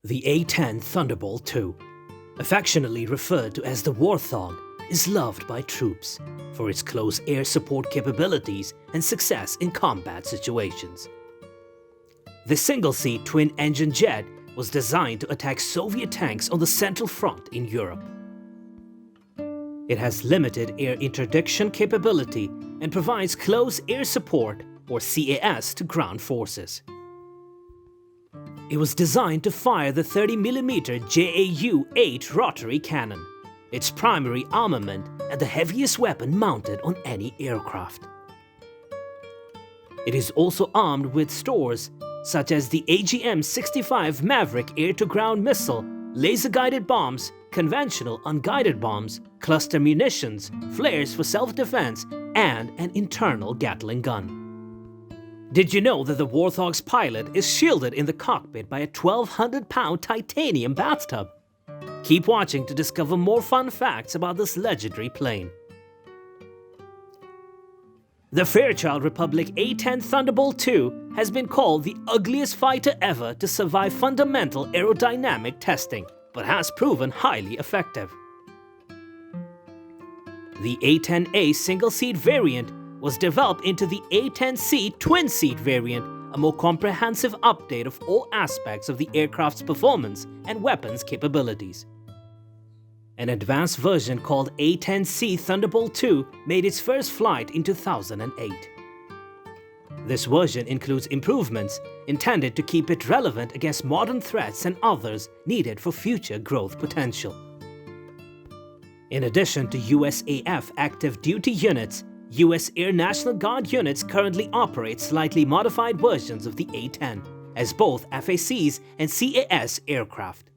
The A-10 Thunderbolt II, affectionately referred to as the Warthog, is loved by troops for its close air support capabilities and success in combat situations. The single-seat twin-engine jet was designed to attack Soviet tanks on the Central Front in Europe. It has limited air interdiction capability and provides close air support, or CAS, to ground forces. It was designed to fire the 30mm JAU-8 rotary cannon, its primary armament and the heaviest weapon mounted on any aircraft. It is also armed with stores such as the AGM-65 Maverick air-to-ground missile, laser-guided bombs, conventional unguided bombs, cluster munitions, flares for self-defense, and an internal Gatling gun. Did you know that the Warthog's pilot is shielded in the cockpit by a 1,200-pound titanium bathtub? Keep watching to discover more fun facts about this legendary plane. The Fairchild Republic A-10 Thunderbolt II has been called the ugliest fighter ever to survive fundamental aerodynamic testing, but has proven highly effective. The A-10A single-seat variant was developed into the A-10C twin-seat variant, a more comprehensive update of all aspects of the aircraft's performance and weapons capabilities. An advanced version called A-10C Thunderbolt II made its first flight in 2008. This version includes improvements intended to keep it relevant against modern threats and others needed for future growth potential. In addition to USAF active duty units, US Air National Guard units currently operate slightly modified versions of the A-10 as both FACs and CAS aircraft.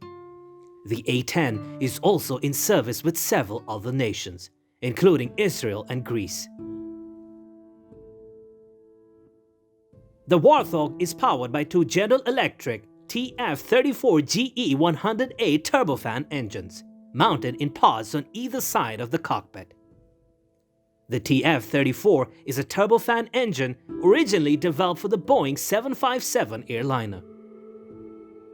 The A-10 is also in service with several other nations, including Israel and Greece. The Warthog is powered by two General Electric TF34GE100A turbofan engines, mounted in pods on either side of the cockpit. The TF-34 is a turbofan engine originally developed for the Boeing 757 airliner.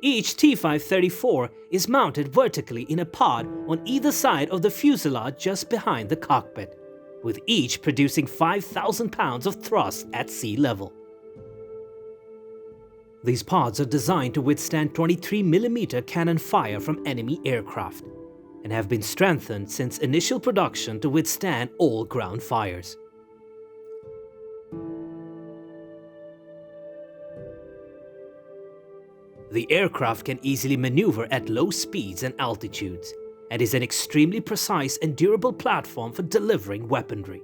Each T-534 is mounted vertically in a pod on either side of the fuselage just behind the cockpit, with each producing 5,000 pounds of thrust at sea level. These pods are designed to withstand 23mm cannon fire from enemy aircraft, and have been strengthened since initial production to withstand all ground fires. The aircraft can easily maneuver at low speeds and altitudes, and is an extremely precise and durable platform for delivering weaponry.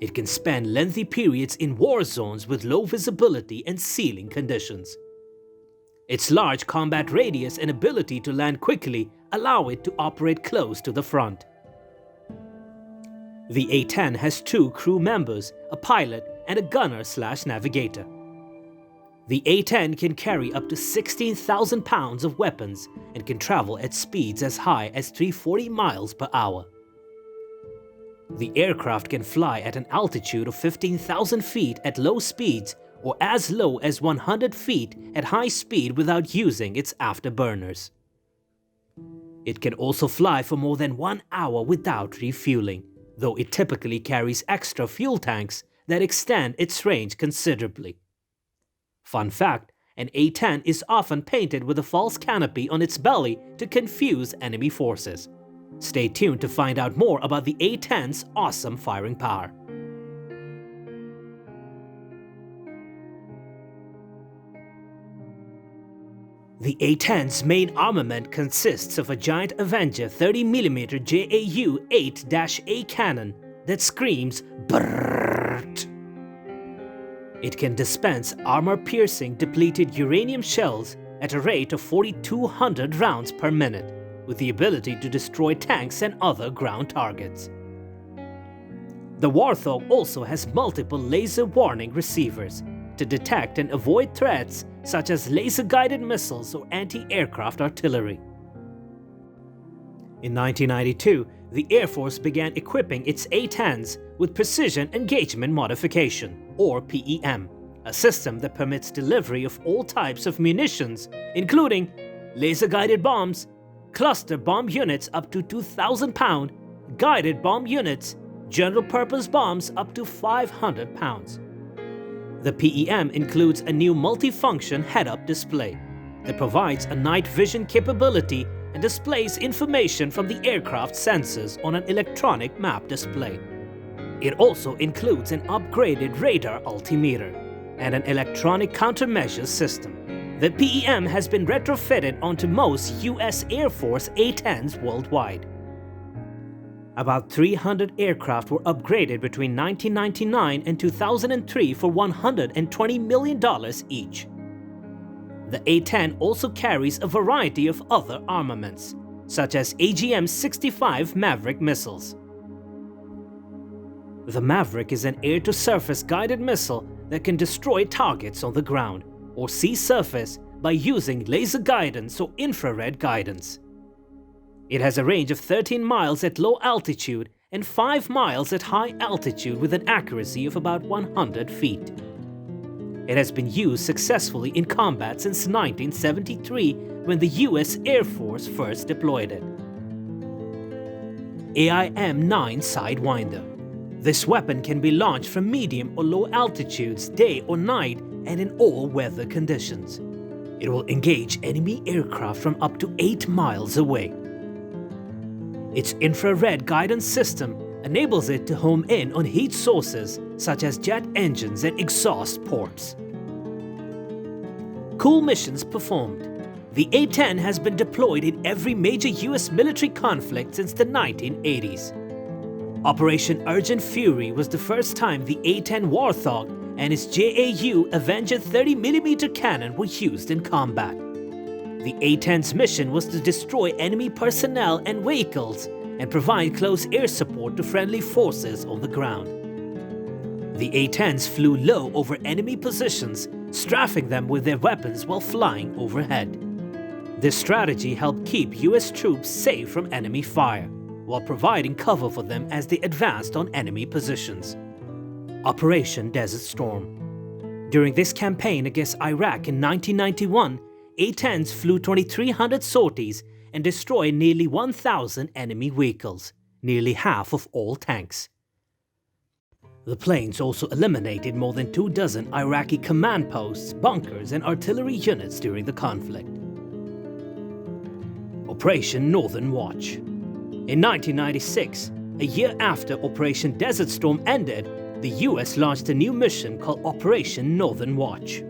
It can spend lengthy periods in war zones with low visibility and sealing conditions. Its large combat radius and ability to land quickly allow it to operate close to the front. The A-10 has two crew members, a pilot and a gunner/navigator. The A-10 can carry up to 16,000 pounds of weapons and can travel at speeds as high as 340 miles per hour. The aircraft can fly at an altitude of 15,000 feet at low speeds or as low as 100 feet at high speed without using its afterburners. It can also fly for more than 1 hour without refueling, though it typically carries extra fuel tanks that extend its range considerably. Fun fact, an A-10 is often painted with a false canopy on its belly to confuse enemy forces. Stay tuned to find out more about the A-10's awesome firing power. The A-10's main armament consists of a giant Avenger 30mm JAU-8-A cannon that screams BRRRT. It can dispense armor-piercing depleted uranium shells at a rate of 4,200 rounds per minute, with the ability to destroy tanks and other ground targets. The Warthog also has multiple laser warning receivers to detect and avoid threats such as laser-guided missiles or anti-aircraft artillery. In 1992, the Air Force began equipping its A-10s with Precision Engagement Modification, or PEM, a system that permits delivery of all types of munitions, including laser-guided bombs, cluster bomb units up to 2,000 pounds, guided bomb units, general-purpose bombs up to 500 pounds. The PEM includes a new multi-function head-up display that provides a night vision capability and displays information from the aircraft sensors on an electronic map display. It also includes an upgraded radar altimeter and an electronic countermeasures system. The PEM has been retrofitted onto most US Air Force A-10s worldwide. About 300 aircraft were upgraded between 1999 and 2003 for $120 million each. The A-10 also carries a variety of other armaments, such as AGM-65 Maverick missiles. The Maverick is an air-to-surface guided missile that can destroy targets on the ground or sea surface by using laser guidance or infrared guidance. It has a range of 13 miles at low altitude and 5 miles at high altitude with an accuracy of about 100 feet. It has been used successfully in combat since 1973 when the US Air Force first deployed it. AIM-9 Sidewinder. This weapon can be launched from medium or low altitudes, day or night, and in all weather conditions. It will engage enemy aircraft from up to 8 miles away. Its infrared guidance system enables it to home in on heat sources such as jet engines and exhaust ports. Cool missions performed. The A-10 has been deployed in every major US military conflict since the 1980s. Operation Urgent Fury was the first time the A-10 Warthog and its JAU Avenger 30mm cannon were used in combat. The A-10's mission was to destroy enemy personnel and vehicles and provide close air support to friendly forces on the ground. The A-10s flew low over enemy positions, strafing them with their weapons while flying overhead. This strategy helped keep US troops safe from enemy fire, while providing cover for them as they advanced on enemy positions. Operation Desert Storm. During this campaign against Iraq in 1991, A-10s flew 2,300 sorties and destroyed nearly 1,000 enemy vehicles, nearly half of all tanks. The planes also eliminated more than 24 Iraqi command posts, bunkers, and artillery units during the conflict. Operation Northern Watch. In 1996, a year after Operation Desert Storm ended, the US launched a new mission called Operation Northern Watch.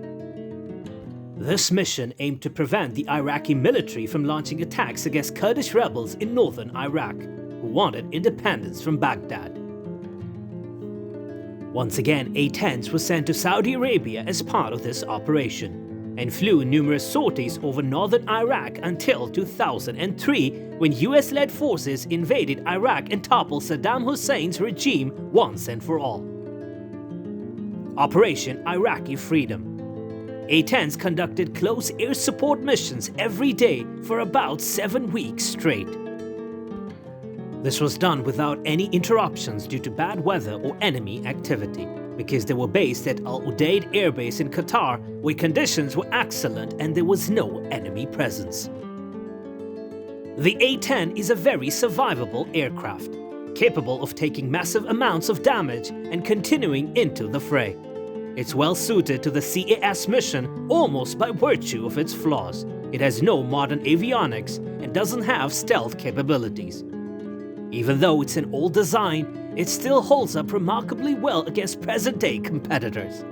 This mission aimed to prevent the Iraqi military from launching attacks against Kurdish rebels in northern Iraq, who wanted independence from Baghdad. Once again, A-10s were sent to Saudi Arabia as part of this operation, and flew numerous sorties over northern Iraq until 2003 when US-led forces invaded Iraq and toppled Saddam Hussein's regime once and for all. Operation Iraqi Freedom. A-10s conducted close air support missions every day for about 7 weeks straight. This was done without any interruptions due to bad weather or enemy activity, because they were based at Al Udeid Air Base in Qatar, where conditions were excellent and there was no enemy presence. The A-10 is a very survivable aircraft, capable of taking massive amounts of damage and continuing into the fray. It's well suited to the CAS mission almost by virtue of its flaws. It has no modern avionics and doesn't have stealth capabilities. Even though it's an old design, it still holds up remarkably well against present-day competitors.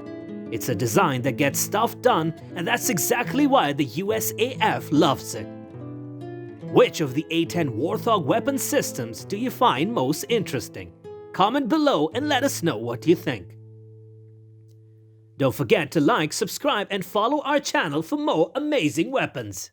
It's a design that gets stuff done, and that's exactly why the USAF loves it. Which of the A-10 Warthog weapon systems do you find most interesting? Comment below and let us know what you think. Don't forget to like, subscribe, and follow our channel for more amazing weapons.